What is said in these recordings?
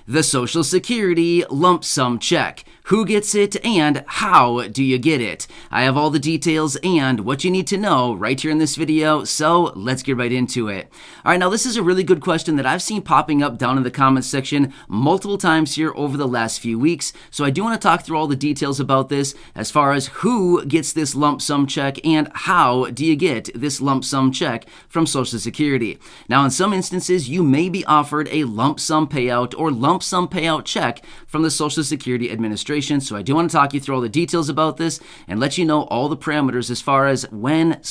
the Social Security lump sum check. Who gets it and how do you get it? I have all the details and what you need to know right here in this video, so let's get right into it. All right, now this is a really good question that I've seen popping up down in the comments section multiple times here over the last few weeks, so I do want to talk through all the details about this as far as who gets this lump sum check and how do you get this lump sum check from Social Security. Now, in some instances, you may be offered a lump sum payout or lump sum payout check from the Social Security Administration. So I do want to talk you through all the details about this and let you know all the parameters as far as when/who/how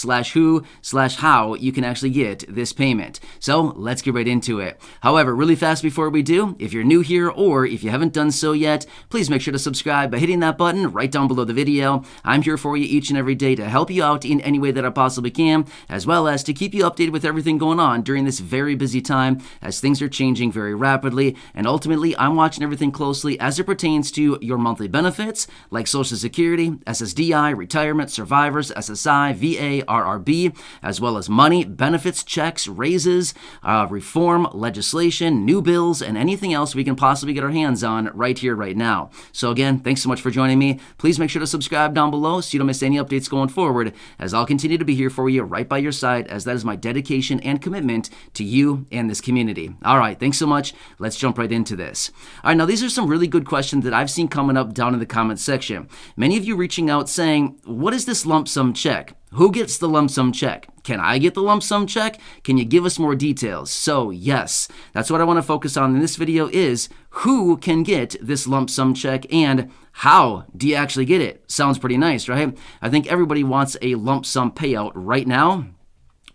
you can actually get this payment. So let's get right into it. However, really fast before we do, if you're new here or if you haven't done so yet, please make sure to subscribe by hitting that button right down below the video. I'm here for you each and every day to help you out in any way that I possibly can, as well as to keep you updated with everything going on during this very busy time as things are changing very rapidly. And ultimately, I'm watching everything closely as it pertains to your monthly benefits like Social Security, SSDI, retirement, survivors, SSI, VA, RRB, as well as money, benefits, checks, raises, reform, legislation, new bills, and anything else we can possibly get our hands on right here, right now. So again, thanks so much for joining me. Please make sure to subscribe down below so you don't miss any updates going forward, as I'll continue to be here for you right by your side, as that is my dedication and commitment to you and this community. All right, thanks so much. Let's jump right into this. All right, now these are some really good questions that I've seen coming up down in the comments section. Many of you reaching out saying, what is this lump sum check? Who gets the lump sum check? Can I get the lump sum check? Can you give us more details? So yes, that's what I want to focus on in this video is who can get this lump sum check and how do you actually get it? Sounds pretty nice, right? I think everybody wants a lump sum payout right now,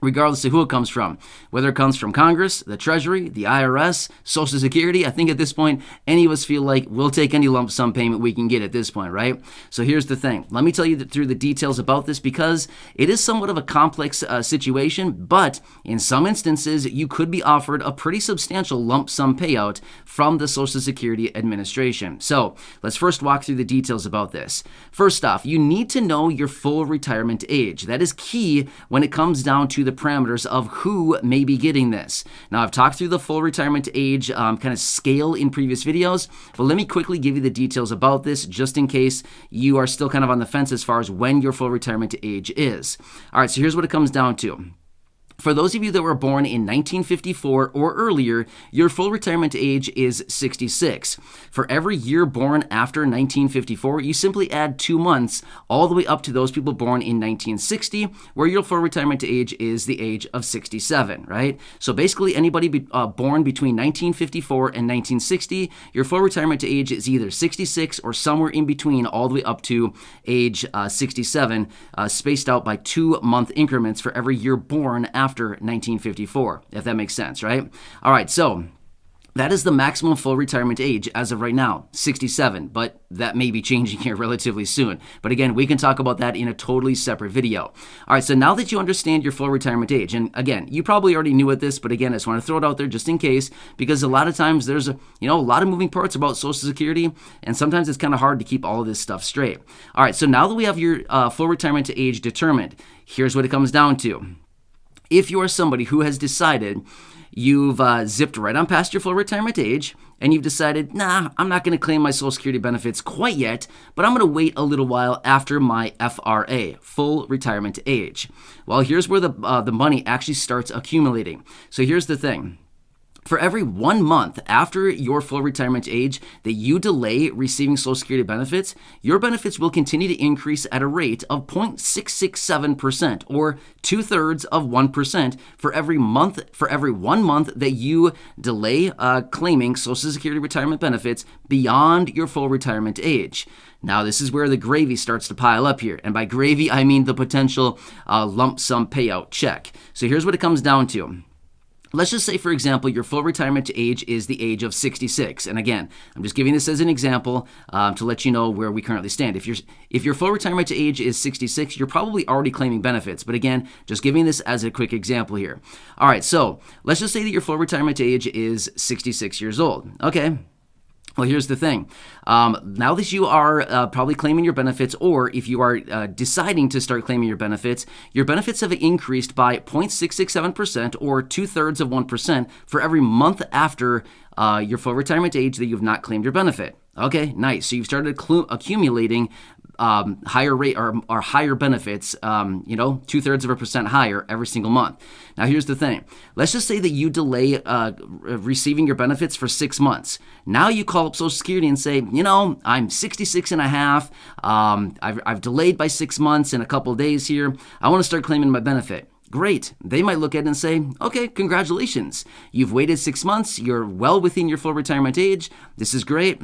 regardless of who it comes from, whether it comes from Congress, the Treasury, the IRS, Social Security. I think at this point, any of us feel like we'll take any lump sum payment we can get at this point, right? So here's the thing. Let me tell you through the details about this because it is somewhat of a complex situation, but in some instances, you could be offered a pretty substantial lump sum payout from the Social Security Administration. So let's first walk through the details about this. First off, you need to know your full retirement age. That is key when it comes down to the parameters of who may be getting this. Now, I've talked through the full retirement age kind of scale in previous videos, but let me quickly give you the details about this just in case you are still kind of on the fence as far as when your full retirement age is. All right, so here's what it comes down to. For those of you that were born in 1954 or earlier, your full retirement age is 66. For every year born after 1954, you simply add 2 months all the way up to those people born in 1960, where your full retirement age is the age of 67, right? So basically anybody born between 1954 and 1960, your full retirement age is either 66 or somewhere in between all the way up to age 67, spaced out by 2-month increments for every year born after 1954, if that makes sense, right? All right, so that is the maximum full retirement age as of right now, 67, but that may be changing here relatively soon. But again, we can talk about that in a totally separate video. All right, so now that you understand your full retirement age, and again, you probably already knew this, but again, I just want to throw it out there just in case, because a lot of times there's a lot of moving parts about Social Security, and sometimes it's kind of hard to keep all of this stuff straight. All right, so now that we have your full retirement age determined, here's what it comes down to. If you are somebody who has decided you've zipped right on past your full retirement age and you've decided, nah, I'm not going to claim my Social Security benefits quite yet, but I'm going to wait a little while after my FRA, full retirement age. Well, here's where the money actually starts accumulating. So here's the thing. For every 1 month after your full retirement age that you delay receiving Social Security benefits, your benefits will continue to increase at a rate of 0.667%, or 2/3 of 1% for every 1 month that you delay claiming Social Security retirement benefits beyond your full retirement age. Now, this is where the gravy starts to pile up here. And by gravy, I mean the potential lump sum payout check. So here's what it comes down to. Let's just say, for example, your full retirement age is the age of 66. And again, I'm just giving this as an example to let you know where we currently stand. If your full retirement age is 66, you're probably already claiming benefits. But again, just giving this as a quick example here. All right, so let's just say that your full retirement age is 66 years old. Okay. Well, here's the thing. Now that you are probably claiming your benefits, or if you are deciding to start claiming your benefits have increased by 0.667%, or 2/3 of 1%, for every month after your full retirement age that you've not claimed your benefit. Okay, nice. So you've started accumulating higher rate or higher benefits, 2/3 of a percent higher every single month. Now, here's the thing. Let's just say that you delay receiving your benefits for 6 months. Now you call up Social Security and say, I'm 66 and a half. I've delayed by 6 months and a couple of days here. I want to start claiming my benefit. Great. They might look at it and say, okay, congratulations. You've waited 6 months. You're well within your full retirement age. This is great.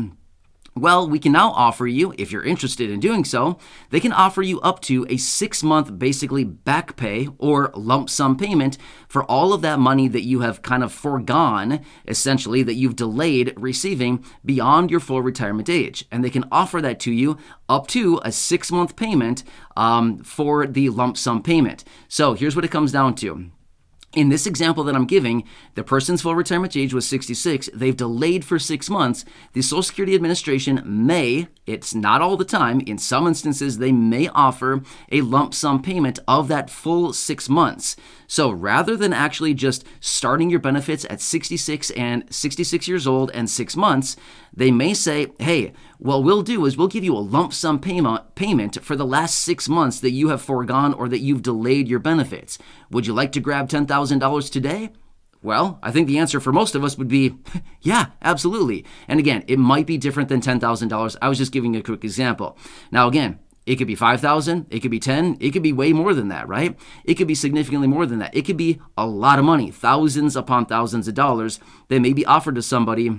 Well, we can now offer you, if you're interested in doing so, they can offer you up to a 6-month basically back pay or lump sum payment for all of that money that you have kind of foregone, essentially, that you've delayed receiving beyond your full retirement age. And they can offer that to you up to a 6-month payment for the lump sum payment. So here's what it comes down to. In this example that I'm giving, the person's full retirement age was 66. They've delayed for 6 months. The Social Security Administration may, it's not all the time, in some instances, they may offer a lump sum payment of that full 6 months. So rather than actually just starting your benefits at 66 years old and 6 months, they may say, hey, what we'll do is we'll give you a lump sum payment for the last 6 months that you have foregone or that you've delayed your benefits. Would you like to grab $10,000 today? Well, I think the answer for most of us would be, yeah, absolutely. And again, it might be different than $10,000. I was just giving a quick example. Now, again, it could be $5,000, it could be $10,000, it could be way more than that, right? It could be significantly more than that. It could be a lot of money, thousands upon thousands of dollars that may be offered to somebody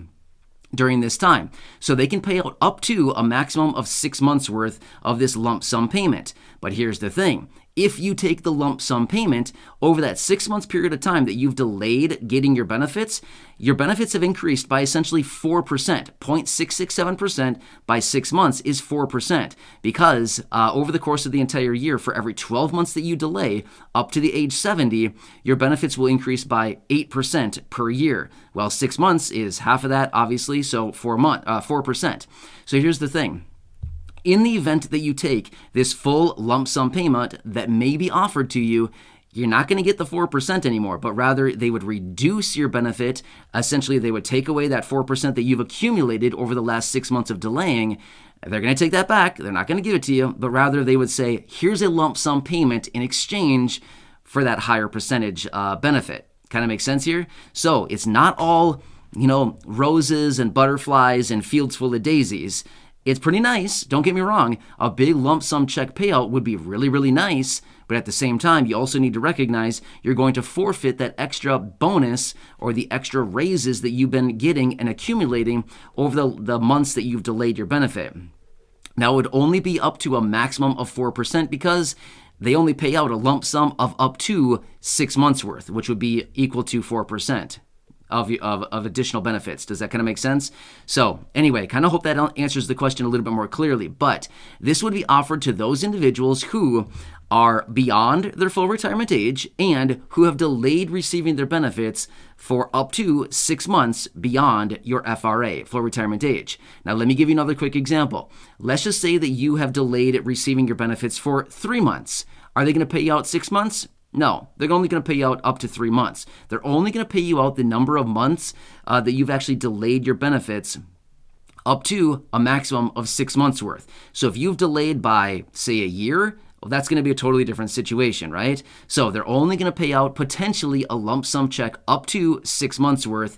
during this time. So they can pay out up to a maximum of 6 months worth of this lump sum payment. But here's the thing. If you take the lump sum payment over that 6 months period of time that you've delayed getting your benefits have increased by essentially 4%. 0.667% by 6 months is 4%, because over the course of the entire year, for every 12 months that you delay up to the age 70, your benefits will increase by 8% per year. Well, 6 months is half of that, obviously, so 4%. So here's the thing. In the event that you take this full lump sum payment that may be offered to you, you're not going to get the 4% anymore, but rather they would reduce your benefit. Essentially, they would take away that 4% that you've accumulated over the last 6 months of delaying. They're going to take that back. They're not going to give it to you, but rather they would say, here's a lump sum payment in exchange for that higher percentage benefit. Kind of makes sense here? So it's not all, roses and butterflies and fields full of daisies. It's pretty nice, don't get me wrong. A big lump sum check payout would be really, really nice, but at the same time, you also need to recognize you're going to forfeit that extra bonus or the extra raises that you've been getting and accumulating over the months that you've delayed your benefit. Now, it would only be up to a maximum of 4% because they only pay out a lump sum of up to 6 months worth, which would be equal to 4%. Of additional benefits. Does that kind of make sense? So anyway, kind of hope that answers the question a little bit more clearly. But this would be offered to those individuals who are beyond their full retirement age and who have delayed receiving their benefits for up to 6 months beyond your FRA, full retirement age. Now, let me give you another quick example. Let's just say that you have delayed receiving your benefits for 3 months. Are they going to pay you out 6 months? No, they're only going to pay you out up to 3 months. They're only going to pay you out the number of months that you've actually delayed your benefits up to a maximum of 6 months worth. So if you've delayed by, say, a year, well, that's going to be a totally different situation, right? So they're only going to pay out potentially a lump sum check up to 6 months worth.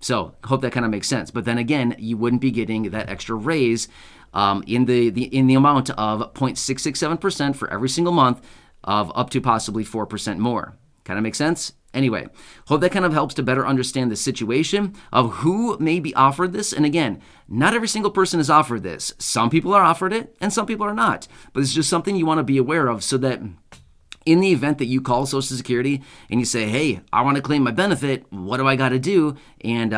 So hope that kind of makes sense. But then again, you wouldn't be getting that extra raise in the amount of 0.667% for every single month, of up to possibly 4% more. Kind of make sense? Anyway, hope that kind of helps to better understand the situation of who may be offered this. And again, not every single person is offered this. Some people are offered it and some people are not. But it's just something you want to be aware of so that in the event that you call Social Security and you say, hey, I want to claim my benefit, what do I got to do? And,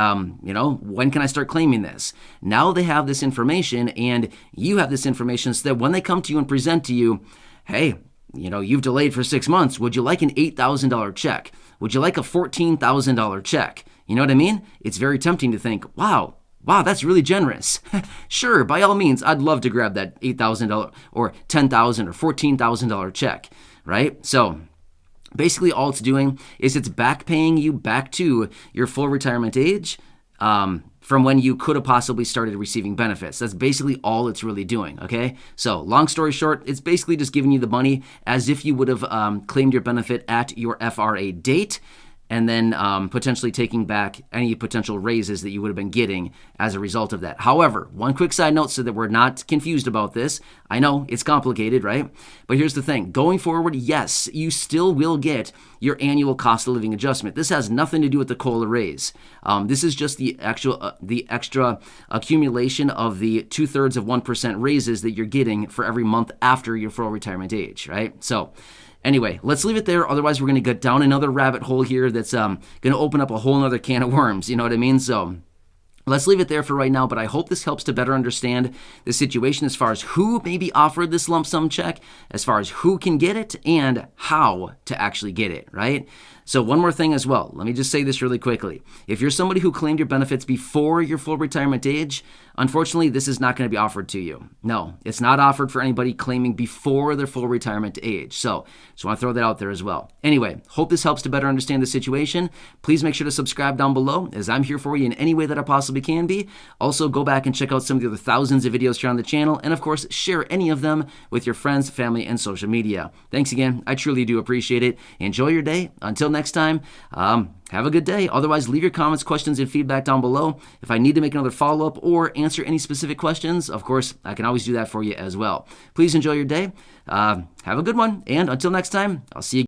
when can I start claiming this? Now they have this information and you have this information so that when they come to you and present to you, hey, you've delayed for 6 months. Would you like an $8,000 check? Would you like a $14,000 check? You know what I mean? It's very tempting to think, wow, Wow, that's really generous. Sure, by all means, I'd love to grab that $8,000 or $10,000 or $14,000 check, right? So basically all it's doing is it's back paying you back to your full retirement age from when you could have possibly started receiving benefits. That's basically all it's really doing, okay? So long story short, it's basically just giving you the money as if you would have claimed your benefit at your FRA date, and then potentially taking back any potential raises that you would have been getting as a result of that. However, one quick side note so that we're not confused about this. I know it's complicated, right? But here's the thing. Going forward, yes, you still will get your annual cost of living adjustment. This has nothing to do with the COLA raise. This is just the extra accumulation of the 2/3 of 1% raises that you're getting for every month after your full retirement age, right? So anyway, let's leave it there. Otherwise, we're going to get down another rabbit hole here that's going to open up a whole other can of worms. You know what I mean? So let's leave it there for right now, but I hope this helps to better understand the situation as far as who may be offered this lump sum check, as far as who can get it, and how to actually get it, right? So one more thing as well. Let me just say this really quickly. If you're somebody who claimed your benefits before your full retirement age, unfortunately, this is not going to be offered to you. No, it's not offered for anybody claiming before their full retirement age. So just want to throw that out there as well. Anyway, hope this helps to better understand the situation. Please make sure to subscribe down below, as I'm here for you in any way that I possibly can be. Also, go back and check out some of the other thousands of videos here on the channel, and of course, share any of them with your friends, family, and social media. Thanks again. I truly do appreciate it. Enjoy your day. Until next time, have a good day. Otherwise, leave your comments, questions, and feedback down below. If I need to make another follow-up or answer any specific questions, of course, I can always do that for you as well. Please enjoy your day. Have a good one. And until next time, I'll see you.